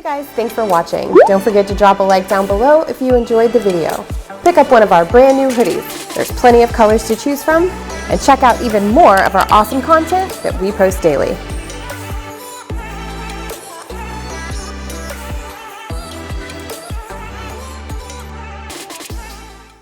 Hey guys, thanks for watching. Don't forget to drop a like down below if you enjoyed the video. Pick up one of our brand new hoodies. There's plenty of colors to choose from, and check out even more of our awesome content that we post daily.